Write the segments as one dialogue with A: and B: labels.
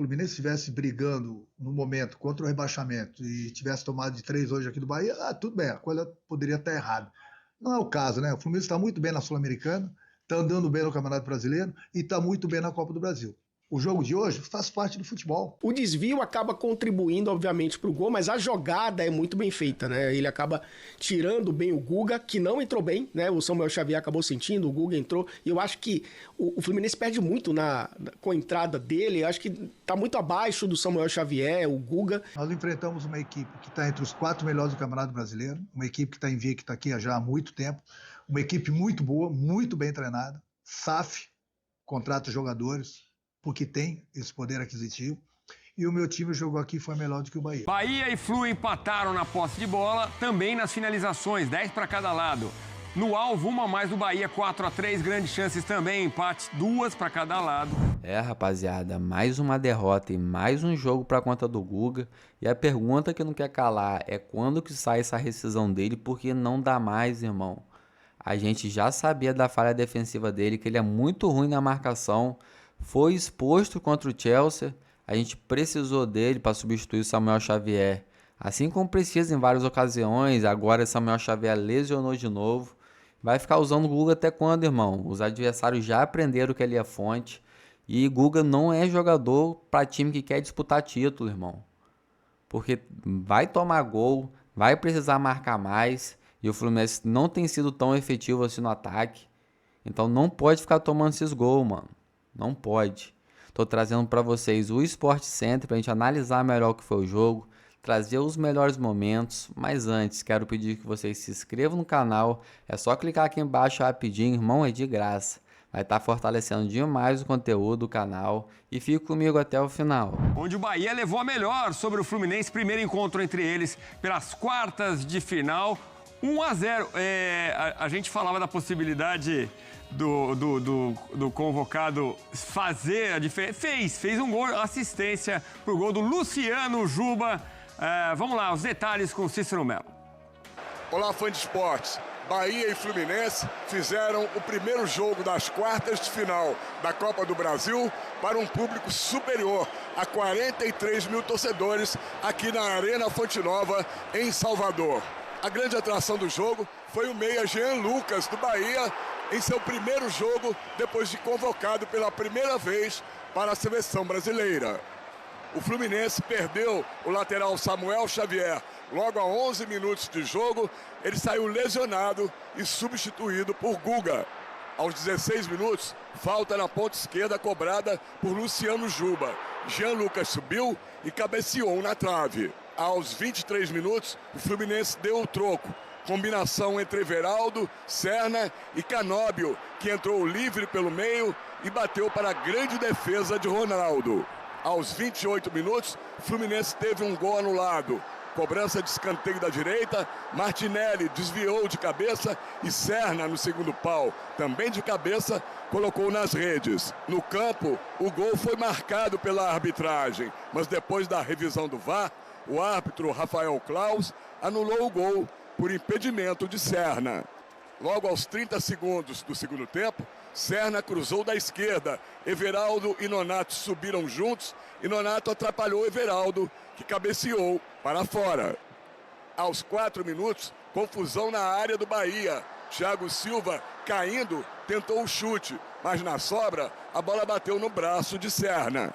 A: Fluminense estivesse brigando no momento contra o rebaixamento e tivesse tomado de 3 hoje aqui do Bahia, tudo bem, a coisa poderia estar errada. Não é o caso, né? O Fluminense está muito bem na Sul-Americana, está andando bem no Campeonato Brasileiro e está muito bem na Copa do Brasil. O jogo de hoje faz parte do futebol.
B: O desvio acaba contribuindo, obviamente, para o gol, mas a jogada é muito bem feita, né? Ele acaba tirando bem o Guga, que não entrou bem, né? O Samuel Xavier acabou sentindo, o Guga entrou. E eu acho que o Fluminense perde muito com a entrada dele. Eu acho que tá muito abaixo do Samuel Xavier, o Guga.
A: Nós enfrentamos uma equipe que está entre os 4 melhores do Campeonato Brasileiro, uma equipe que está invicta aqui já há muito tempo, uma equipe muito boa, muito bem treinada, SAF, contrata jogadores, porque tem esse poder aquisitivo. E o meu time jogou aqui foi melhor do que o Bahia.
C: Bahia e Flu empataram na posse de bola, também nas finalizações, 10 para cada lado. No alvo, uma a mais do Bahia, 4-3, grandes chances também, empates, 2 para cada lado.
D: Rapaziada, mais uma derrota e mais um jogo pra conta do Guga. E a pergunta que não quer calar é quando que sai essa rescisão dele, porque não dá mais, irmão. A gente já sabia da falha defensiva dele, que ele é muito ruim na marcação. Foi exposto contra o Chelsea, a gente precisou dele para substituir o Samuel Xavier. Assim como precisa em várias ocasiões, agora Samuel Xavier lesionou de novo. Vai ficar usando o Guga até quando, irmão? Os adversários já aprenderam que ele é fonte. E Guga não é jogador para time que quer disputar título, irmão. Porque vai tomar gol, vai precisar marcar mais. E o Fluminense não tem sido tão efetivo assim no ataque. Então não pode ficar tomando esses gols, mano. Não pode. Tô trazendo para vocês o Sport Center pra gente analisar melhor o que foi o jogo, trazer os melhores momentos, mas antes quero pedir que vocês se inscrevam no canal, é só clicar aqui embaixo rapidinho, irmão, é de graça. Vai estar fortalecendo demais o conteúdo do canal e fique comigo até o final.
C: Onde o Bahia levou a melhor sobre o Fluminense, primeiro encontro entre eles pelas quartas de final, 1-0. A gente falava da possibilidade do convocado fazer a diferença. Fez um gol, assistência pro gol do Luciano Juba. Vamos lá, os detalhes com o Cícero Melo.
E: Olá, fã de esportes. Bahia e Fluminense fizeram o primeiro jogo das quartas de final da Copa do Brasil para um público superior a 43 mil torcedores aqui na Arena Fonte Nova, em Salvador. A grande atração do jogo foi o meia Jean Lucas, do Bahia, em seu primeiro jogo, depois de convocado pela primeira vez para a seleção brasileira. O Fluminense perdeu o lateral Samuel Xavier logo a 11 minutos de jogo. Ele saiu lesionado e substituído por Guga. Aos 16 minutos, falta na ponta esquerda cobrada por Luciano Juba. Jean Lucas subiu e cabeceou na trave. Aos 23 minutos, o Fluminense deu o troco. Combinação entre Everaldo, Serna e Canóbio, que entrou livre pelo meio e bateu para a grande defesa de Ronaldo. Aos 28 minutos, o Fluminense teve um gol anulado. Cobrança de escanteio da direita, Martinelli desviou de cabeça e Serna, no segundo pau, também de cabeça, colocou nas redes. No campo, o gol foi marcado pela arbitragem, mas depois da revisão do VAR, o árbitro Rafael Claus anulou o gol por impedimento de Serna. Logo aos 30 segundos do segundo tempo, Serna cruzou da esquerda. Everaldo e Nonato subiram juntos e Nonato atrapalhou Everaldo, que cabeceou para fora. Aos 4 minutos, confusão na área do Bahia. Thiago Silva, caindo, tentou o chute, mas na sobra, a bola bateu no braço de Serna.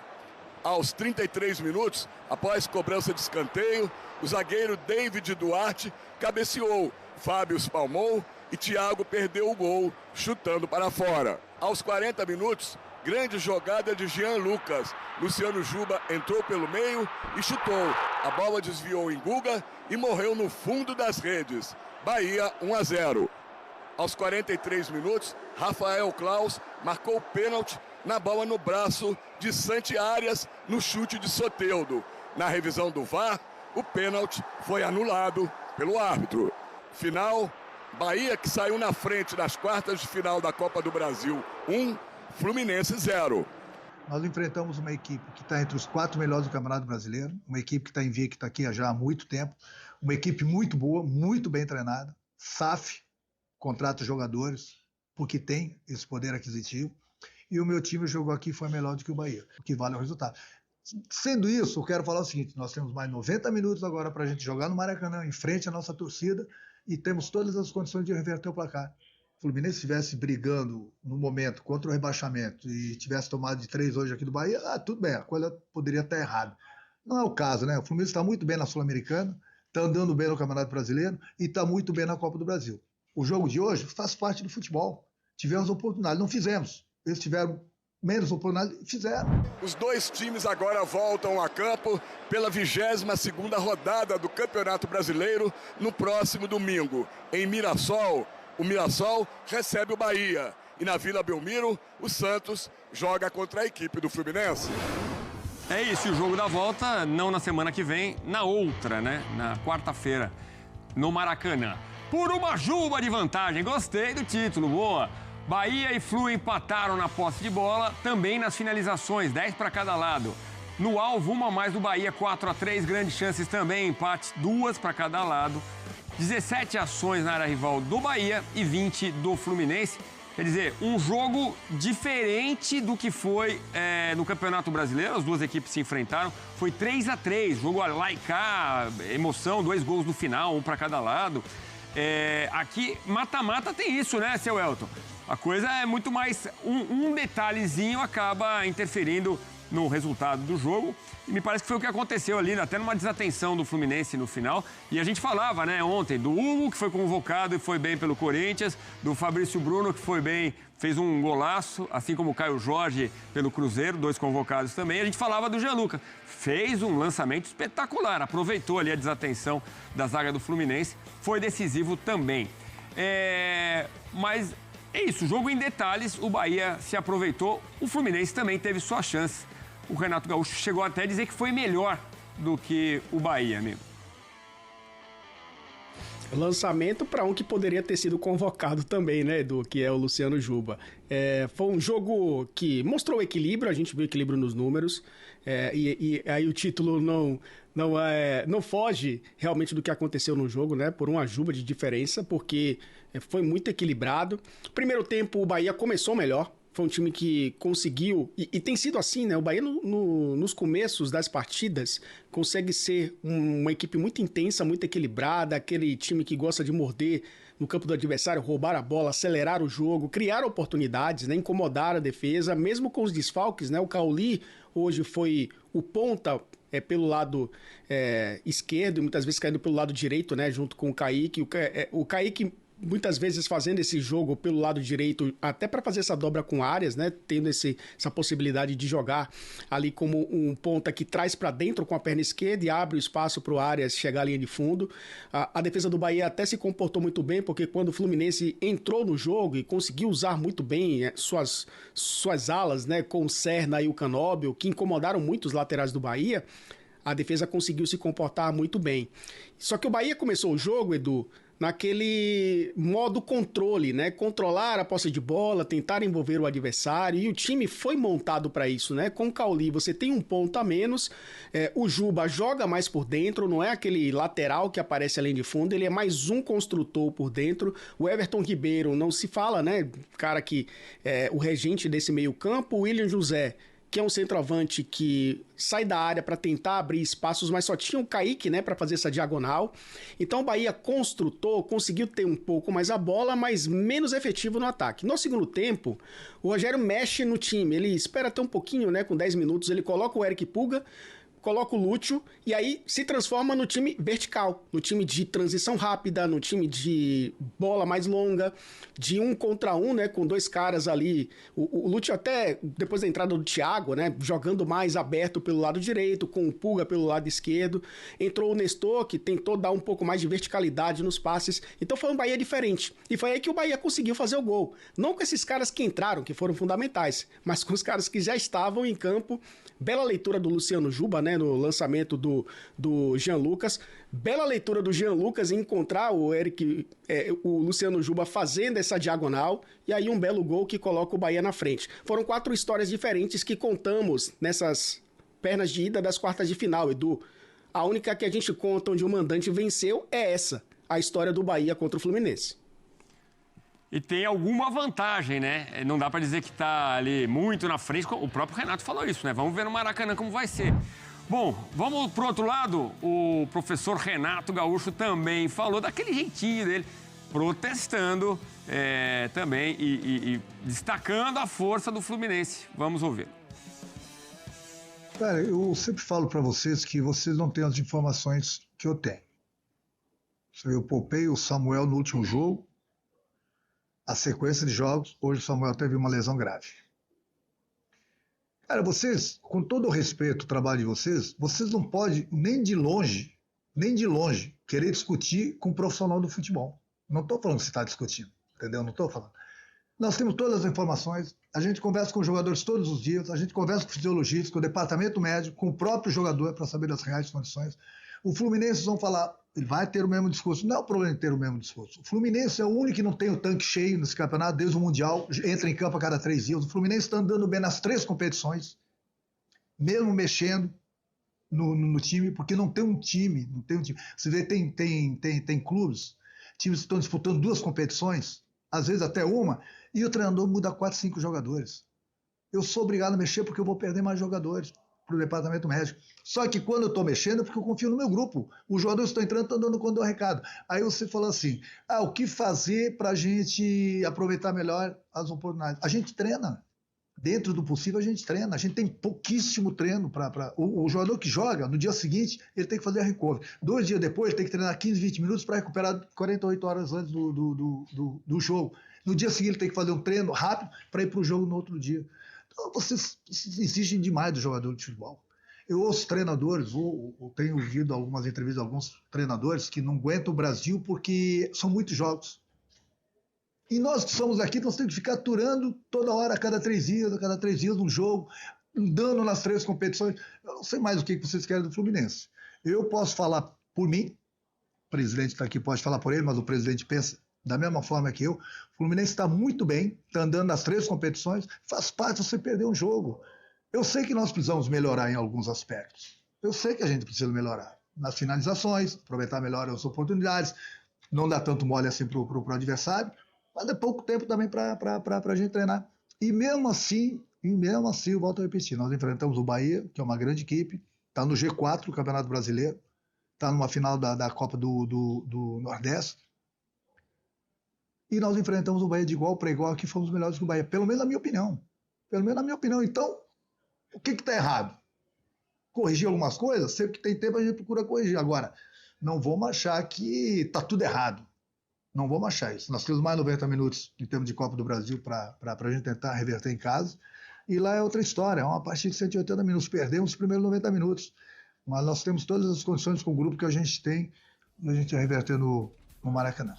E: Aos 33 minutos, após cobrança de escanteio, o zagueiro David Duarte cabeceou. Fábio espalmou e Thiago perdeu o gol, chutando para fora. Aos 40 minutos, grande jogada de Jean Lucas. Luciano Juba entrou pelo meio e chutou. A bola desviou em Guga e morreu no fundo das redes. Bahia 1-0. Aos 43 minutos, Rafael Claus marcou pênalti na bola no braço de Santi Arias no chute de Soteldo. Na revisão do VAR, o pênalti foi anulado pelo árbitro. Final, Bahia, que saiu na frente nas quartas de final da Copa do Brasil 1, Fluminense 0.
A: Nós enfrentamos uma equipe que está entre os 4 melhores do Campeonato Brasileiro, uma equipe que está invicta aqui já há muito tempo, uma equipe muito boa, muito bem treinada, SAF, contrata jogadores, porque tem esse poder aquisitivo, e o meu time jogou aqui foi melhor do que o Bahia, o que vale é o resultado. Sendo isso, eu quero falar o seguinte, nós temos mais 90 minutos agora para a gente jogar no Maracanã, em frente à nossa torcida, e temos todas as condições de reverter o placar. O Fluminense estivesse brigando no momento contra o rebaixamento e tivesse tomado de 3 hoje aqui do Bahia, tudo bem, a coisa poderia estar errada. Não é o caso, né? O Fluminense está muito bem na Sul-Americana, está andando bem no Campeonato Brasileiro e está muito bem na Copa do Brasil. O jogo de hoje faz parte do futebol. Tivemos oportunidade, não fizemos. Eles tiveram menos oportunidade, fizeram.
E: Os dois times agora voltam a campo pela 22ª rodada do Campeonato Brasileiro no próximo domingo. Em Mirassol, o Mirassol recebe o Bahia. E na Vila Belmiro, o Santos joga contra a equipe do Fluminense.
C: É isso, e o jogo da volta não na semana que vem, na outra, né? Na quarta-feira, no Maracanã. Por uma juba de vantagem, gostei do título, boa. Bahia e Flu empataram na posse de bola, também nas finalizações, 10 para cada lado. No alvo, uma a mais do Bahia, 4-3, grandes chances também, empates, 2 para cada lado. 17 ações na área rival do Bahia e 20 do Fluminense. Quer dizer, um jogo diferente do que foi no Campeonato Brasileiro. As duas equipes se enfrentaram. Foi 3-3, jogo lá e cá, emoção, 2 gols no final, 1 para cada lado. Aqui, mata-mata tem isso, né, seu Elton? A coisa é muito mais... Um detalhezinho acaba interferindo no resultado do jogo. E me parece que foi o que aconteceu ali, até numa desatenção do Fluminense no final. E a gente falava, né, ontem, do Hugo, que foi convocado e foi bem pelo Corinthians, do Fabrício Bruno, que foi bem, fez um golaço, assim como o Caio Jorge pelo Cruzeiro, 2 convocados também. A gente falava do Jean Lucas, fez um lançamento espetacular, aproveitou ali a desatenção da zaga do Fluminense, foi decisivo também. Mas é isso, jogo em detalhes, o Bahia se aproveitou, o Fluminense também teve sua chance. O Renato Gaúcho chegou até a dizer que foi melhor do que o Bahia, amigo.
B: Lançamento para um que poderia ter sido convocado também, né, Edu, que é o Luciano Juba. Foi um jogo que mostrou equilíbrio, a gente viu equilíbrio nos números, e aí o título não foge realmente do que aconteceu no jogo, né, por uma juba de diferença, porque foi muito equilibrado. Primeiro tempo o Bahia começou melhor, foi um time que conseguiu, e tem sido assim, né? O Bahia nos começos das partidas consegue ser uma equipe muito intensa, muito equilibrada, aquele time que gosta de morder no campo do adversário, roubar a bola, acelerar o jogo, criar oportunidades, né? Incomodar a defesa, mesmo com os desfalques, né? O Cauli hoje foi o ponta pelo lado esquerdo, e muitas vezes caindo pelo lado direito, né? Junto com o Kaique. O Kaique muitas vezes fazendo esse jogo pelo lado direito, até para fazer essa dobra com Arias, né? Tendo essa possibilidade de jogar ali como um ponta que traz para dentro com a perna esquerda e abre o espaço para o Arias chegar à linha de fundo. A defesa do Bahia até se comportou muito bem, porque quando o Fluminense entrou no jogo e conseguiu usar muito bem suas alas, né? Com o Serna e o Canóbio, que incomodaram muito os laterais do Bahia, a defesa conseguiu se comportar muito bem. Só que o Bahia começou o jogo, Edu, naquele modo controle, né? Controlar a posse de bola, tentar envolver o adversário, e o time foi montado para isso, né? Com o Cauli você tem um ponto a menos, o Juba joga mais por dentro, não é aquele lateral que aparece além de fundo, ele é mais um construtor por dentro. O Everton Ribeiro, não se fala, né? Cara que é o regente desse meio campo. O William José, que é um centroavante que sai da área para tentar abrir espaços, mas só tinha o Kaique, né, para fazer essa diagonal. Então o Bahia construtor conseguiu ter um pouco mais a bola, mas menos efetivo no ataque. No segundo tempo, o Rogério mexe no time, ele espera até um pouquinho, né, com 10 minutos, ele coloca o Eric Pulga, coloca o Lúcio e aí se transforma no time vertical, no time de transição rápida, no time de bola mais longa, de 1 contra 1, né, com 2 caras ali. O Lúcio até, depois da entrada do Thiago, né, jogando mais aberto pelo lado direito, com o Pulga pelo lado esquerdo. Entrou o Nestor, que tentou dar um pouco mais de verticalidade nos passes. Então foi um Bahia diferente. E foi aí que o Bahia conseguiu fazer o gol. Não com esses caras que entraram, que foram fundamentais, mas com os caras que já estavam em campo. Bela leitura do Luciano Juba, né, no lançamento do Jean Lucas. Bela leitura do Jean Lucas em encontrar o Luciano Juba fazendo essa diagonal. E aí um belo gol que coloca o Bahia na frente. Foram 4 histórias diferentes que contamos nessas pernas de ida das quartas de final, Edu. A única que a gente conta onde o mandante venceu é essa, a história do Bahia contra o Fluminense.
C: E tem alguma vantagem, né? Não dá para dizer que está ali muito na frente. O próprio Renato falou isso, né? Vamos ver no Maracanã como vai ser. Bom, vamos pro outro lado. O professor Renato Gaúcho também falou daquele jeitinho dele, protestando também e destacando a força do Fluminense. Vamos ouvir.
A: Cara, eu sempre falo para vocês que vocês não têm as informações que eu tenho. Eu poupei o Samuel no último jogo, a sequência de jogos, hoje o Samuel teve uma lesão grave. Cara, vocês, com todo o respeito ao trabalho de vocês não podem nem de longe, querer discutir com um profissional do futebol. Não estou falando que você está discutindo, entendeu? Não estou falando. Nós temos todas as informações, a gente conversa com os jogadores todos os dias, a gente conversa com o fisiologista, com o departamento médico, com o próprio jogador para saber das reais condições. O Fluminense vão falar, ele vai ter o mesmo discurso. Não é o problema de ter o mesmo discurso. O Fluminense é o único que não tem o tanque cheio nesse campeonato, desde o Mundial, entra em campo a cada 3 dias. O Fluminense está andando bem nas 3 competições, mesmo mexendo no time, porque não tem um time. Você vê, tem clubes, times que estão disputando 2 competições, às vezes até uma, e o treinador muda 4, 5 jogadores. Eu sou obrigado a mexer porque eu vou perder mais jogadores para o departamento médico. Só que quando eu estou mexendo é porque eu confio no meu grupo. Os jogadores estão entrando, estão dando conta do recado. Aí você falou assim, o que fazer para a gente aproveitar melhor as oportunidades? A gente treina. Dentro do possível a gente treina. A gente tem pouquíssimo treino. O jogador que joga, no dia seguinte, ele tem que fazer a recovery. 2 dias depois, ele tem que treinar 15, 20 minutos para recuperar 48 horas antes do jogo. No dia seguinte, ele tem que fazer um treino rápido para ir para o jogo no outro dia. Então, vocês exigem demais do jogador de futebol. Eu ouço treinadores, eu tenho ouvido algumas entrevistas de alguns treinadores que não aguentam o Brasil porque são muitos jogos. E nós que somos aqui, nós temos que ficar aturando toda hora, a cada 3 dias um jogo, andando nas 3 competições. Eu não sei mais o que vocês querem do Fluminense. Eu posso falar por mim, o presidente está aqui, pode falar por ele, mas o presidente pensa da mesma forma que eu. O Fluminense está muito bem, está andando nas 3 competições, faz parte você perder um jogo. Eu sei que nós precisamos melhorar em alguns aspectos. Eu sei que a gente precisa melhorar nas finalizações, aproveitar melhor as oportunidades, não dar tanto mole assim para o adversário, mas é pouco tempo também para a gente treinar. E mesmo assim, eu volto a repetir, nós enfrentamos o Bahia, que é uma grande equipe, está no G4 do Campeonato Brasileiro, está numa final da Copa do Nordeste, e nós enfrentamos o Bahia de igual para igual, que fomos melhores que o Bahia, pelo menos na minha opinião. Então, o que está errado? Corrigir algumas coisas? Sempre que tem tempo a gente procura corrigir. Agora, não vamos achar que está tudo errado. Não vamos achar isso. Nós temos mais 90 minutos em termos de Copa do Brasil para a gente tentar reverter em casa. E lá é outra história. É uma partida de 180 minutos. Perdemos os primeiros 90 minutos. Mas nós temos todas as condições com o grupo que a gente tem de a gente reverter no Maracanã.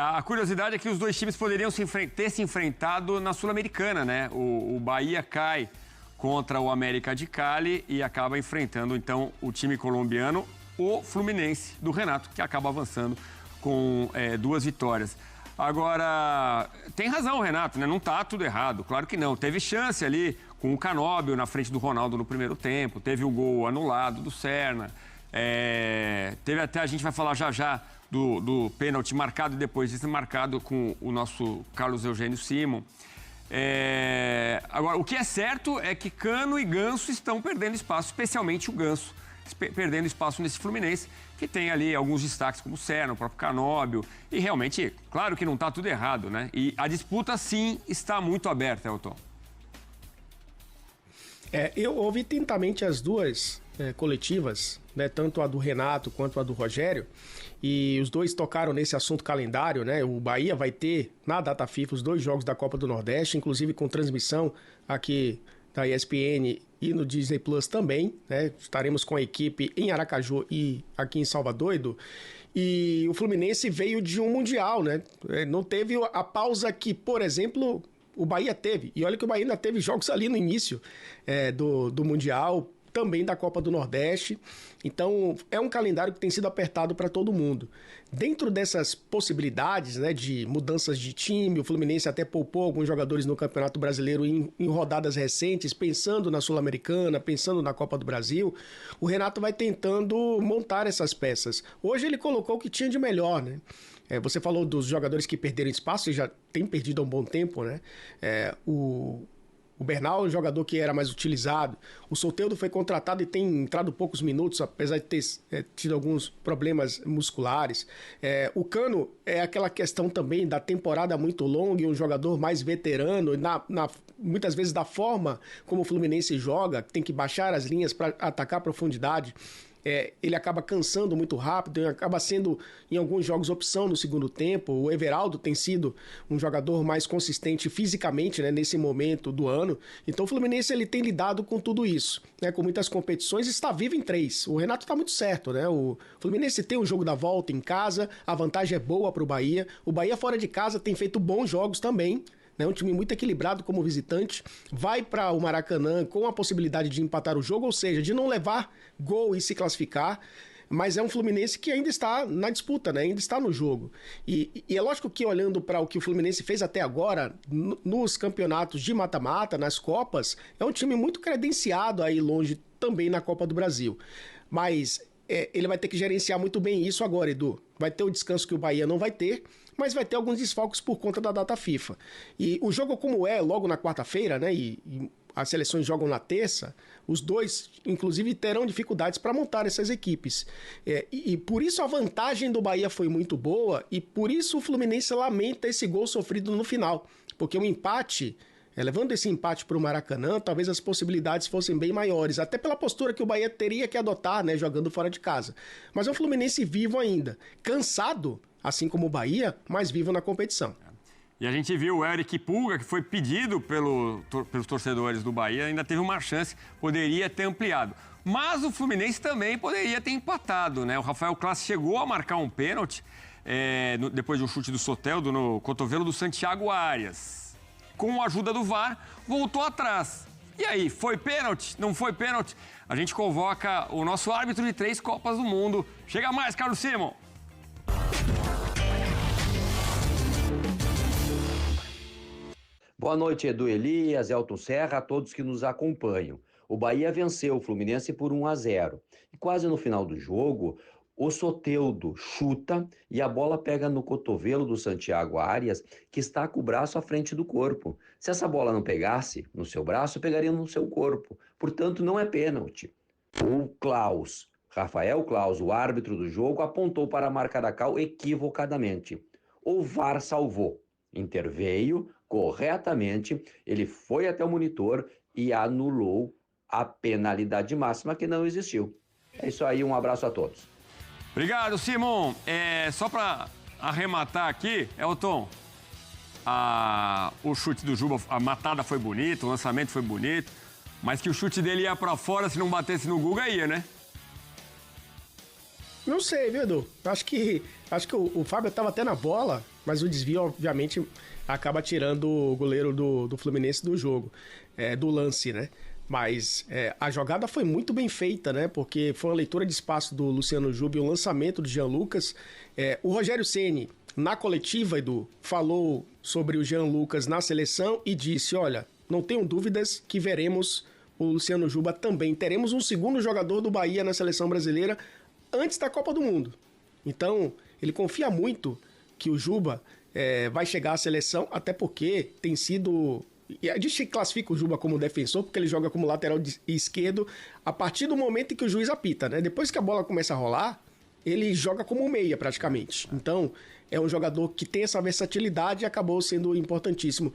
C: A curiosidade é que os 2 times poderiam ter se enfrentado na Sul-Americana, né? O Bahia cai contra o América de Cali e acaba enfrentando, então, o time colombiano, o Fluminense do Renato, que acaba avançando com 2 vitórias. Agora, tem razão o Renato, né? Não tá tudo errado, claro que não. Teve chance ali com o Canóbio na frente do Ronaldo no primeiro tempo, teve o gol anulado do Serna, teve até, a gente vai falar já do pênalti marcado e depois desmarcado com o nosso Carlos Eugênio Simon. Agora, o que é certo é que Cano e Ganso estão perdendo espaço, especialmente o Ganso, perdendo espaço nesse Fluminense, que tem ali alguns destaques como o Serna, o próprio Canóbio, e realmente, claro que não está tudo errado, né? E a disputa, sim, está muito aberta, Elton.
B: Eu ouvi atentamente as 2 coletivas, né, tanto a do Renato quanto a do Rogério, e os 2 tocaram nesse assunto calendário, né? O Bahia vai ter, na data FIFA, os 2 jogos da Copa do Nordeste, inclusive com transmissão aqui da ESPN e no Disney Plus também, né? Estaremos com a equipe em Aracaju e aqui em Salvador, Edu. E o Fluminense veio de um Mundial, né? Não teve a pausa que, por exemplo, o Bahia teve. E olha que o Bahia ainda teve jogos ali no início do Mundial, também da Copa do Nordeste. Então, é um calendário que tem sido apertado para todo mundo. Dentro dessas possibilidades, né, de mudanças de time, o Fluminense até poupou alguns jogadores no Campeonato Brasileiro em rodadas recentes, pensando na Sul-Americana, pensando na Copa do Brasil. O Renato vai tentando montar essas peças. Hoje ele colocou o que tinha de melhor, né? Você falou dos jogadores que perderam espaço e já tem perdido há um bom tempo, né? O Bernal é um jogador que era mais utilizado. O Soteldo foi contratado e tem entrado poucos minutos, apesar de ter tido alguns problemas musculares. O Cano é aquela questão também da temporada muito longa e um jogador mais veterano, muitas vezes da forma como o Fluminense joga, tem que baixar as linhas para atacar a profundidade. Ele acaba cansando muito rápido, acaba sendo em alguns jogos opção no segundo tempo. O Everaldo tem sido um jogador mais consistente fisicamente, né, nesse momento do ano. Então o Fluminense ele tem lidado com tudo isso, né, com muitas competições, está vivo em 3. O Renato está muito certo, né? O Fluminense tem o jogo da volta em casa, a vantagem é boa para o Bahia. O Bahia fora de casa tem feito bons jogos também. É um time muito equilibrado como visitante, vai para o Maracanã com a possibilidade de empatar o jogo, ou seja, de não levar gol e se classificar, mas é um Fluminense que ainda está na disputa, né? Ainda está no jogo. E é lógico que olhando para o que o Fluminense fez até agora, nos campeonatos de mata-mata, nas Copas, é um time muito credenciado aí longe também na Copa do Brasil. Mas ele vai ter que gerenciar muito bem isso agora, Edu. Vai ter o descanso que o Bahia não vai ter, mas vai ter alguns desfalques por conta da data FIFA. E o jogo como logo na quarta-feira, né, e as seleções jogam na terça, os dois, inclusive, terão dificuldades para montar essas equipes. E por isso a vantagem do Bahia foi muito boa e por isso o Fluminense lamenta esse gol sofrido no final. Porque um empate, levando esse empate para o Maracanã, talvez as possibilidades fossem bem maiores, até pela postura que o Bahia teria que adotar, né, jogando fora de casa. Mas é um Fluminense vivo ainda, cansado, assim como o Bahia, mas vivo na competição.
C: E a gente viu o Eric Pulga, que foi pedido pelos torcedores do Bahia, ainda teve uma chance, poderia ter ampliado. Mas o Fluminense também poderia ter empatado, né? O Rafael Class chegou a marcar um pênalti, depois de um chute do Soteldo no cotovelo do Santiago Arias. Com a ajuda do VAR, voltou atrás. E aí, foi pênalti? Não foi pênalti? A gente convoca o nosso árbitro de 3 Copas do Mundo. Chega mais, Carlos Simon!
F: Boa noite, Edu Elias, Elton Serra, a todos que nos acompanham. O Bahia venceu o Fluminense por 1-0. E quase no final do jogo, o Soteldo chuta e a bola pega no cotovelo do Santiago Arias, que está com o braço à frente do corpo. Se essa bola não pegasse no seu braço, pegaria no seu corpo. Portanto, não é pênalti. O Rafael Claus, o árbitro do jogo, apontou para a marca da cal equivocadamente. O VAR salvou. Interveio corretamente, ele foi até o monitor e anulou a penalidade máxima que não existiu. É isso aí, um abraço a todos.
C: Obrigado, Simon. Só para arrematar aqui, Elton, o chute do Juba, a matada foi bonita, o lançamento foi bonito, mas que o chute dele ia para fora, se não batesse no Guga, ia, né?
B: Não sei, viu, Edu? Acho que o Fábio estava até na bola, mas o desvio, obviamente, acaba tirando o goleiro do Fluminense do jogo, do lance, né? Mas a jogada foi muito bem feita, né? Porque foi uma leitura de espaço do Luciano Juba e o lançamento do Jean Lucas. O Rogério Ceni, na coletiva, Edu, falou sobre o Jean Lucas na seleção e disse, olha, não tenho dúvidas que veremos o Luciano Juba também. Teremos um segundo jogador do Bahia na seleção brasileira antes da Copa do Mundo. Então, ele confia muito que o Juba vai chegar à seleção, até porque tem sido... E a gente classifica o Juba como defensor, porque ele joga como lateral esquerdo a partir do momento em que o juiz apita, né? Depois que a bola começa a rolar, ele joga como meia praticamente. Então, é um jogador que tem essa versatilidade e acabou sendo importantíssimo.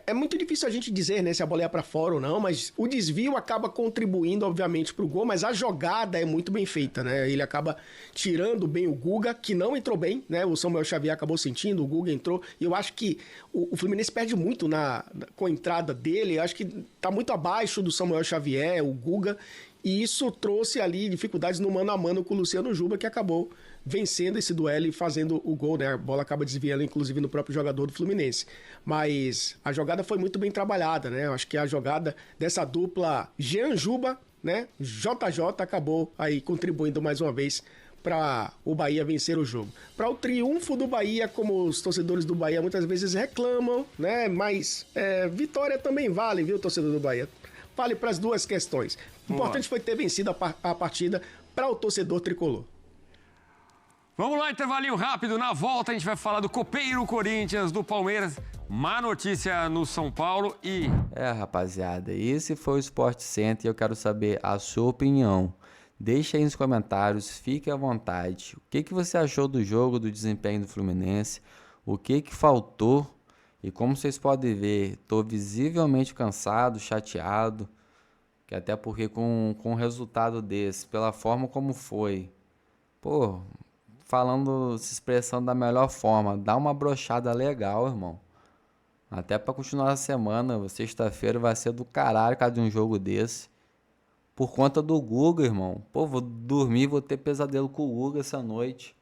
B: É muito difícil a gente dizer, né, se a bola ia para fora ou não, mas o desvio acaba contribuindo, obviamente, para o gol, mas a jogada é muito bem feita, né? Ele acaba tirando bem o Guga, que não entrou bem, né? O Samuel Xavier acabou sentindo, o Guga entrou, e eu acho que o Fluminense perde muito com a entrada dele, eu acho que tá muito abaixo do Samuel Xavier, o Guga, e isso trouxe ali dificuldades no mano a mano com o Luciano Juba, que acabou vencendo esse duelo e fazendo o gol, né? A bola acaba desviando, inclusive, no próprio jogador do Fluminense. Mas a jogada foi muito bem trabalhada, né? Eu acho que a jogada dessa dupla Jean Juba, né? JJ acabou aí contribuindo mais uma vez para o Bahia vencer o jogo. Para o triunfo do Bahia, como os torcedores do Bahia muitas vezes reclamam, né? Mas vitória também vale, viu, torcedor do Bahia? Vale para as duas questões. O importante foi ter vencido a partida para o torcedor tricolor.
C: Vamos lá, intervalinho rápido. Na volta a gente vai falar do copeiro Corinthians, do Palmeiras. Má notícia no São Paulo e...
D: Rapaziada, esse foi o Sport Center e eu quero saber a sua opinião. Deixa aí nos comentários, fique à vontade. O que você achou do jogo, do desempenho do Fluminense? O que faltou? E como vocês podem ver, estou visivelmente cansado, chateado. Que até porque com um resultado desse, pela forma como foi... Pô, se expressando da melhor forma, dá uma brochada legal, irmão. Até pra continuar a semana, sexta-feira vai ser do caralho cada um jogo desse. Por conta do Guga, irmão. Pô, vou dormir, vou ter pesadelo com o Guga essa noite.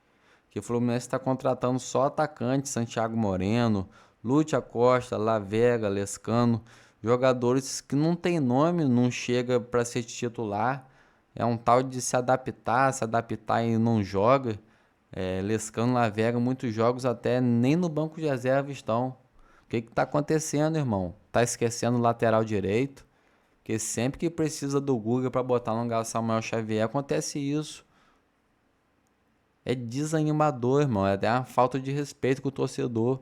D: Que o Fluminense tá contratando só atacante, Santiago Moreno, Lúcio Acosta, La Vega, Lescano. Jogadores que não tem nome, não chega pra ser titular. É um tal de se adaptar e não joga. Lescano, La Vega, muitos jogos até nem no banco de reserva estão. O que tá acontecendo, irmão? Tá esquecendo o lateral direito? Porque sempre que precisa do Guga para botar no lugar do Samuel Xavier, acontece isso. É desanimador, irmão. É até uma falta de respeito com o torcedor.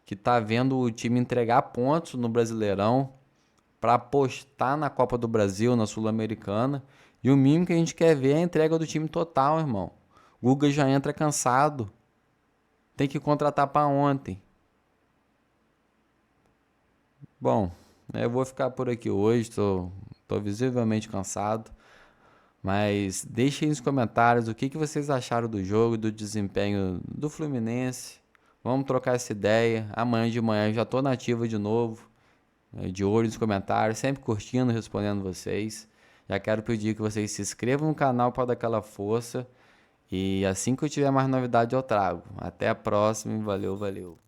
D: Que tá vendo o time entregar pontos no Brasileirão para apostar na Copa do Brasil, na Sul-Americana. E o mínimo que a gente quer ver é a entrega do time total, irmão. Guga já entra cansado. Tem que contratar para ontem. Bom, eu vou ficar por aqui hoje. Tô visivelmente cansado. Mas deixem aí nos comentários o que vocês acharam do jogo, do desempenho do Fluminense. Vamos trocar essa ideia. Amanhã de manhã já tô na ativa de novo. De olho nos comentários, sempre curtindo, respondendo vocês. Já quero pedir que vocês se inscrevam no canal para dar aquela força. E assim que eu tiver mais novidade eu trago. Até a próxima. Valeu, valeu.